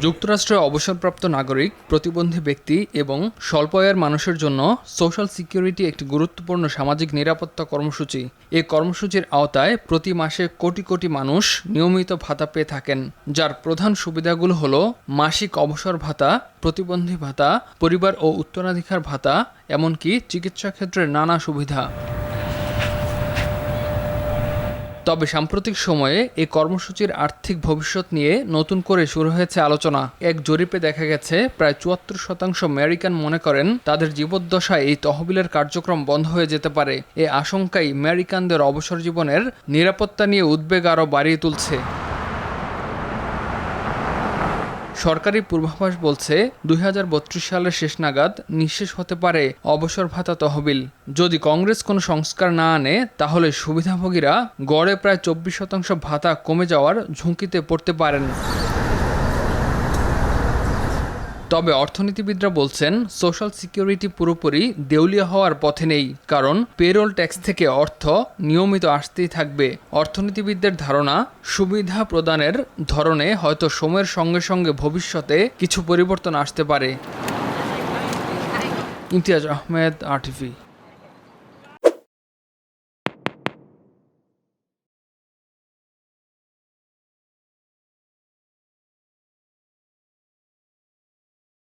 যুক্তরাষ্ট্রের অবসরপ্রাপ্ত নাগরিক, প্রতিবন্ধী ব্যক্তি এবং স্বল্প আয়ের মানুষের জন্য সোশ্যাল সিকিউরিটি একটি গুরুত্বপূর্ণ সামাজিক নিরাপত্তা কর্মসূচি। এই কর্মসূচির আওতায় প্রতি মাসে কোটি কোটি মানুষ নিয়মিত ভাতা পেয়ে থাকেন, যার প্রধান সুবিধাগুলো হলো মাসিক অবসর ভাতা, প্রতিবন্ধী ভাতা, পরিবার ও উত্তরাধিকার ভাতা, এমনকি চিকিৎসা ক্ষেত্রে নানা সুবিধা। তবে সাম্প্রতিক সময়ে এই কর্মসূচির আর্থিক ভবিষ্যৎ নিয়ে নতুন করে শুরু হয়েছে আলোচনা। এক জরিপে দেখা গেছে প্রায় ৭৪% আমেরিকান মনে করেন তাদের জীবদ্দশায় এই তহবিলের কার্যক্রম বন্ধ হয়ে যেতে পারে। এই আশঙ্কাই আমেরিকানদের অবসর জীবনের নিরাপত্তা নিয়ে উদ্বেগ আরও বাড়িয়ে তুলছে। সরকারি পূর্বাভাস বলছে ২০৩২ সালের শেষ নাগাদ নিঃশেষ হতে পারে অবসর ভাতা তহবিল। যদি কংগ্রেস কোনো সংস্কার না আনে, তাহলে সুবিধাভোগীরা গড়ে প্রায় ২৪% ভাতা কমে যাওয়ার ঝুঁকিতে পড়তে পারেন। তবে অর্থনীতিবিদরা বলছেন সোশ্যাল সিকিউরিটি পুরোপুরি দেউলিয়া হওয়ার পথে নেই, কারণ পেরোল ট্যাক্স থেকে অর্থ নিয়মিত আসতেই থাকবে। অর্থনীতিবিদদের ধারণা, সুবিধা প্রদানের ধরনে হয়তো সময়ের সঙ্গে সঙ্গে ভবিষ্যতে কিছু পরিবর্তন আসতে পারে। ইমতিয়াজ আহমেদ, RTV।